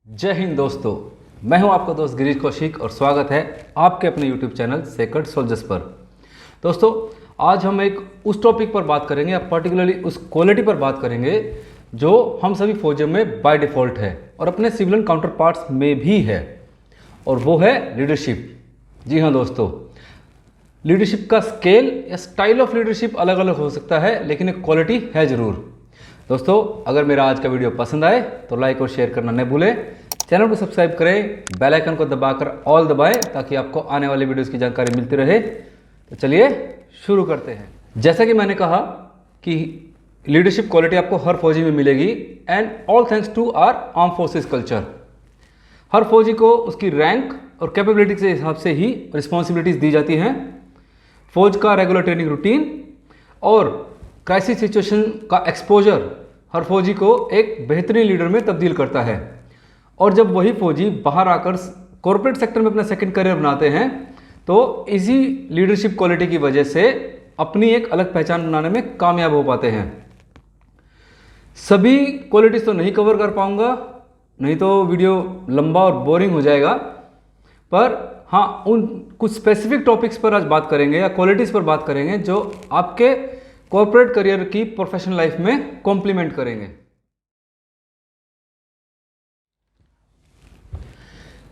जय हिंद दोस्तों, मैं हूं आपका दोस्त गिरीश कौशिक और स्वागत है आपके अपने YouTube चैनल सेक्रेड सोल्जर्स पर। दोस्तों, आज हम एक उस टॉपिक पर बात करेंगे या पर्टिकुलरली उस क्वालिटी पर बात करेंगे जो हम सभी फौजियों में बाय डिफ़ॉल्ट है और अपने सिविलियन काउंटर पार्ट्स में भी है, और वो है लीडरशिप। जी हाँ दोस्तों, लीडरशिप का स्केल या स्टाइल ऑफ लीडरशिप अलग अलग हो सकता है, लेकिन एक क्वालिटी है ज़रूर। दोस्तों, अगर मेरा आज का वीडियो पसंद आए तो लाइक और शेयर करना न भूलें। चैनल को सब्सक्राइब करें, बेल आइकन को दबाकर ऑल दबाएं ताकि आपको आने वाले वीडियोस की जानकारी मिलती रहे। तो चलिए शुरू करते हैं। जैसा कि मैंने कहा कि लीडरशिप क्वालिटी आपको हर फौजी में मिलेगी, and all thanks to our arm forces culture. हर फौजी को उसकी रैंक और कैपेबिलिटी के हिसाब से ही रिस्पॉन्सिबिलिटीज़ दी जाती हैं। फौज का रेगुलर ट्रेनिंग रूटीन और क्राइसिस सिचुएशन का एक्सपोजर हर फौजी को एक बेहतरीन लीडर में तब्दील करता है, और जब वही फौजी बाहर आकर कॉर्पोरेट सेक्टर में अपना सेकंड करियर बनाते हैं तो इसी लीडरशिप क्वालिटी की वजह से अपनी एक अलग पहचान बनाने में कामयाब हो पाते हैं। सभी क्वालिटीज़ तो नहीं कवर कर पाऊंगा, नहीं तो वीडियो लंबा और बोरिंग हो जाएगा, पर हाँ, उन कुछ स्पेसिफिक टॉपिक्स पर आज बात करेंगे या क्वालिटीज़ पर बात करेंगे जो आपके कॉर्पोरेट करियर की प्रोफेशनल लाइफ में कॉम्प्लीमेंट करेंगे।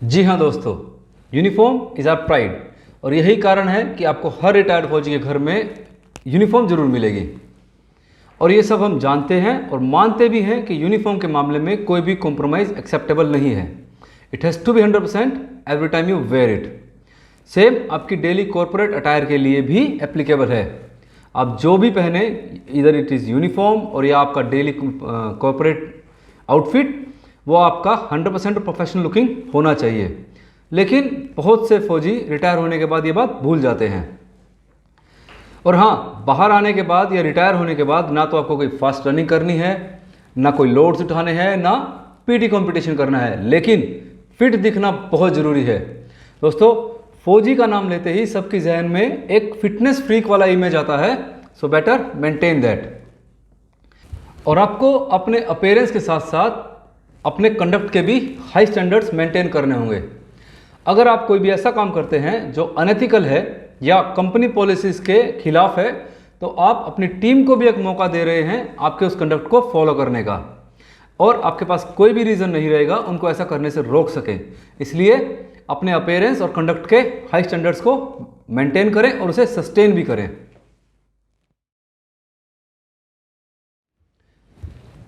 जी हाँ दोस्तों, यूनिफॉर्म इज़ आवर प्राइड, और यही कारण है कि आपको हर रिटायर्ड फौजी के घर में यूनिफॉर्म जरूर मिलेगी। और ये सब हम जानते हैं और मानते भी हैं कि यूनिफॉर्म के मामले में कोई भी कॉम्प्रोमाइज़ एक्सेप्टेबल नहीं है। It has to be 100% every time you wear it. Same आपकी डेली कॉर्पोरेट अटायर के लिए भी एप्लीकेबल है। आप जो भी पहने, इधर इट इज़ यूनिफॉर्म और या आपका डेली कॉर्पोरेट आउटफिट, वो आपका 100% प्रोफेशनल लुकिंग होना चाहिए। लेकिन बहुत से फौजी रिटायर होने के बाद ये बात भूल जाते हैं। और हाँ, बाहर आने के बाद या रिटायर होने के बाद ना तो आपको कोई फास्ट रनिंग करनी है, ना कोई लोड्स उठाने हैं, ना पीटी कंपटीशन करना है, लेकिन फिट दिखना बहुत ज़रूरी है। दोस्तों, फौजी का नाम लेते ही सबकी जहन में एक फिटनेस फ्रीक वाला इमेज आता है, सो बेटर मेंटेन दैट। और आपको अपने अपीयरेंस के साथ साथ अपने कंडक्ट के भी हाई स्टैंडर्ड्स मेंटेन करने होंगे। अगर आप कोई भी ऐसा काम करते हैं जो अनएथिकल है या कंपनी पॉलिसीज़ के खिलाफ है, तो आप अपनी टीम को भी एक मौका दे रहे हैं आपके उस कंडक्ट को फॉलो करने का, और आपके पास कोई भी रीज़न नहीं रहेगा उनको ऐसा करने से रोक सके। इसलिए अपने अपीयरेंस और कंडक्ट के हाई स्टैंडर्ड्स को मेंटेन करें और उसे सस्टेन भी करें।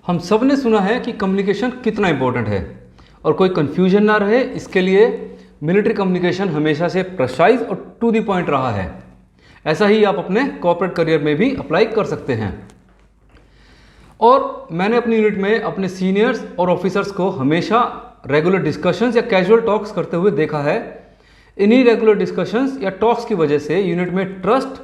हम सब ने सुना है कि कम्युनिकेशन कितना इंपॉर्टेंट है, और कोई कंफ्यूजन ना रहे इसके लिए मिलिट्री कम्युनिकेशन हमेशा से प्रिसाइज और टू द पॉइंट रहा है। ऐसा ही आप अपने कॉर्पोरेट करियर में भी अप्लाई कर सकते हैं। और मैंने अपनी यूनिट में अपने सीनियर्स और ऑफिसर्स को हमेशा रेगुलर डिस्कशंस या कैजुअल टॉक्स करते हुए देखा है। इन्हीं रेगुलर डिस्कशंस या टॉक्स की वजह से यूनिट में ट्रस्ट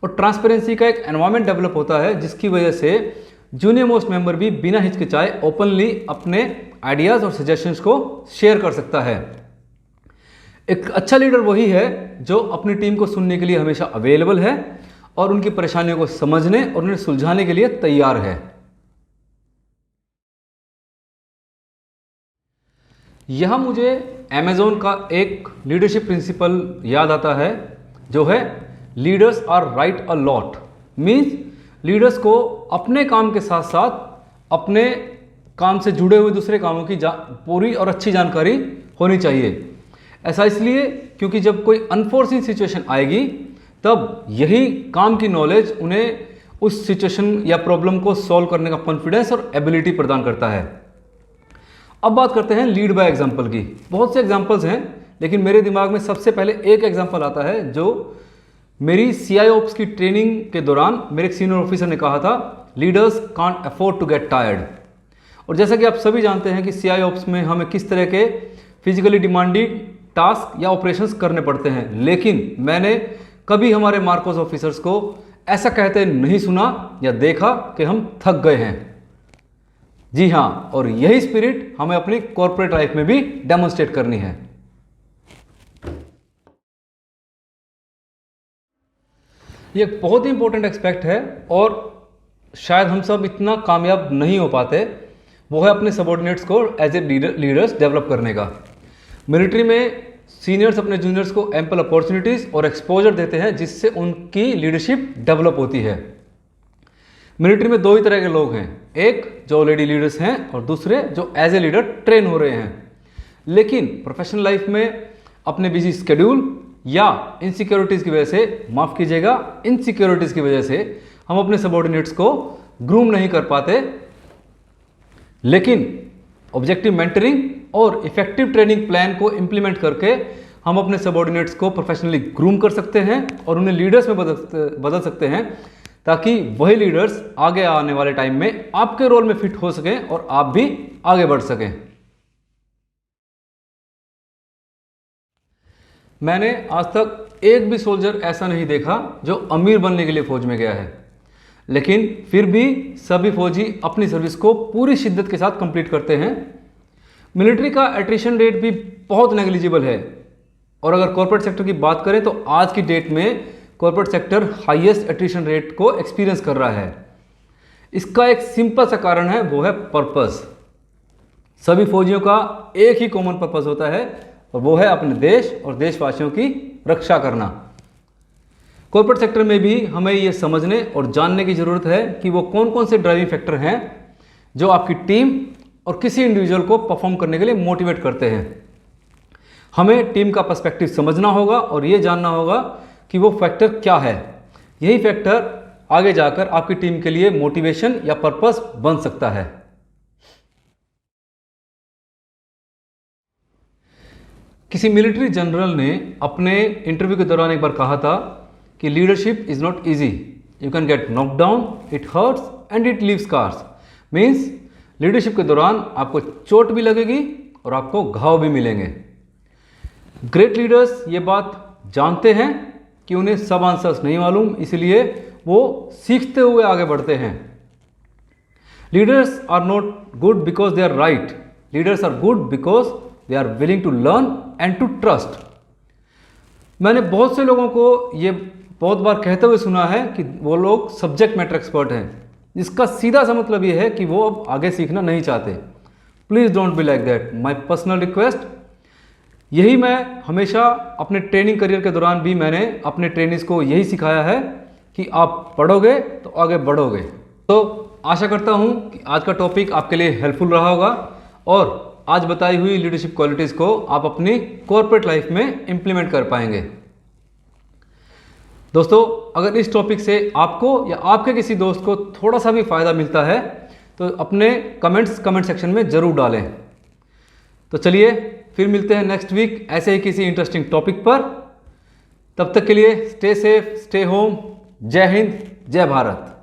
और ट्रांसपेरेंसी का एक एनवायरनमेंट डेवलप होता है, जिसकी वजह से जूनियर मोस्ट मेंबर भी बिना हिचकिचाए ओपनली अपने आइडियाज़ और सजेशंस को शेयर कर सकता है। एक अच्छा लीडर वही है जो अपनी टीम को सुनने के लिए हमेशा अवेलेबल है और उनकी परेशानियों को समझने और उन्हें सुलझाने के लिए तैयार है। यहाँ मुझे अमेज़ॉन का एक लीडरशिप प्रिंसिपल याद आता है, जो है leaders are right a lot. Means leaders को अपने काम के साथ साथ अपने काम से जुड़े हुए दूसरे कामों की पूरी और अच्छी जानकारी होनी चाहिए। ऐसा इसलिए क्योंकि जब कोई अनफोर्सिन सिचुएशन आएगी तब यही काम की नॉलेज उन्हें उस सिचुएशन या प्रॉब्लम को सॉल्व करने का कॉन्फिडेंस और एबिलिटी प्रदान करता है। अब बात करते हैं लीड बाय एग्जाम्पल की। बहुत से एग्जाम्पल्स हैं, लेकिन मेरे दिमाग में सबसे पहले एक एग्जाम्पल आता है जो मेरी CIOps की ट्रेनिंग के दौरान मेरे एक सीनियर ऑफिसर ने कहा था, leaders can't afford to get tired. और जैसा कि आप सभी जानते हैं कि CIOps में हमें किस तरह के फिजिकली डिमांडिंग टास्क या ऑपरेशंस करने पड़ते हैं, लेकिन मैंने कभी हमारे मार्कोस ऑफिसर्स को ऐसा कहते नहीं सुना या देखा कि हम थक गए हैं। जी हाँ, और यही स्पिरिट हमें अपनी कॉर्पोरेट लाइफ में भी डेमोन्स्ट्रेट करनी है। ये एक बहुत ही इंपॉर्टेंट एस्पेक्ट है और शायद हम सब इतना कामयाब नहीं हो पाते, वो है अपने सबॉर्डिनेट्स को एज ए लीडर्स डेवलप करने का। मिलिट्री में सीनियर्स अपने जूनियर्स को एम्पल अपॉर्चुनिटीज़ और एक्सपोजर देते हैं जिससे उनकी लीडरशिप डेवलप होती है। मिलिट्री में दो ही तरह के लोग हैं, एक जो ऑलरेडी लीडर्स हैं और दूसरे जो एज ए लीडर ट्रेन हो रहे हैं। लेकिन प्रोफेशनल लाइफ में अपने बिजी स्केड्यूल या इनसिक्योरिटीज़ की वजह से, माफ़ कीजिएगा, इनसिक्योरिटीज़ की वजह से हम अपने सबॉर्डिनेट्स को ग्रूम नहीं कर पाते। लेकिन ऑब्जेक्टिव मेंटरिंग और इफेक्टिव ट्रेनिंग प्लान को इंप्लीमेंट करके हम अपने सबॉर्डिनेट्स को प्रोफेशनली ग्रूम कर सकते हैं और उन्हें लीडर्स में बदल सकते हैं, ताकि वही लीडर्स आगे आने वाले टाइम में आपके रोल में फिट हो सकें और आप भी आगे बढ़ सकें। मैंने आज तक एक भी सोल्जर ऐसा नहीं देखा जो अमीर बनने के लिए फौज में गया है, लेकिन फिर भी सभी फौजी अपनी सर्विस को पूरी शिद्दत के साथ कंप्लीट करते हैं। मिलिट्री का एट्रिशन रेट भी बहुत नेग्लिजिबल है, और अगर कॉर्पोरेट सेक्टर की बात करें तो आज की डेट में corporate sector highest attrition rate को एक्सपीरियंस कर रहा है। इसका एक सिंपल सा कारण है, वो है पर्पस। सभी फौजियों का एक ही कॉमन पर्पस होता है और वो है अपने देश और देशवासियों की रक्षा करना। कॉर्पोरेट सेक्टर में भी हमें ये समझने और जानने की ज़रूरत है कि वो कौन कौन से ड्राइविंग फैक्टर हैं जो आपकी टीम और किसी इंडिविजुअल को परफॉर्म करने के लिए मोटिवेट करते हैं। हमें टीम का पर्सपेक्टिव समझना होगा और ये जानना होगा कि वो फैक्टर क्या है। यही फैक्टर आगे जाकर आपकी टीम के लिए मोटिवेशन या पर्पस बन सकता है। किसी मिलिट्री जनरल ने अपने इंटरव्यू के दौरान एक बार कहा था कि leadership is not easy, you can get knock down, it hurts and it leaves scars. Means leadership के दौरान आपको चोट भी लगेगी और आपको घाव भी मिलेंगे। ग्रेट लीडर्स ये बात जानते हैं कि उन्हें सब आंसर्स नहीं मालूम, इसलिए वो सीखते हुए आगे बढ़ते हैं। Leaders are not good because they are right, leaders are good because they are willing to learn and to trust. मैंने बहुत से लोगों को ये बहुत बार कहते हुए सुना है कि वो लोग सब्जेक्ट मैटर एक्सपर्ट हैं, जिसका सीधा सा मतलब ये है कि वो अब आगे सीखना नहीं चाहते। Please don't be like that, my personal request. यही मैं हमेशा अपने ट्रेनिंग करियर के दौरान भी मैंने अपने ट्रेनिंग्स को यही सिखाया है कि आप पढ़ोगे तो आगे बढ़ोगे। तो आशा करता हूँ कि आज का टॉपिक आपके लिए हेल्पफुल रहा होगा और आज बताई हुई लीडरशिप क्वालिटीज़ को आप अपनी कॉर्पोरेट लाइफ में इम्प्लीमेंट कर पाएंगे। दोस्तों, अगर इस टॉपिक से आपको या आपके किसी दोस्त को थोड़ा सा भी फ़ायदा मिलता है तो अपने कमेंट सेक्शन में ज़रूर डालें। तो चलिए फिर मिलते हैं नेक्स्ट वीक ऐसे ही किसी इंटरेस्टिंग टॉपिक पर। तब तक के लिए स्टे सेफ, स्टे होम। जय हिंद, जय भारत।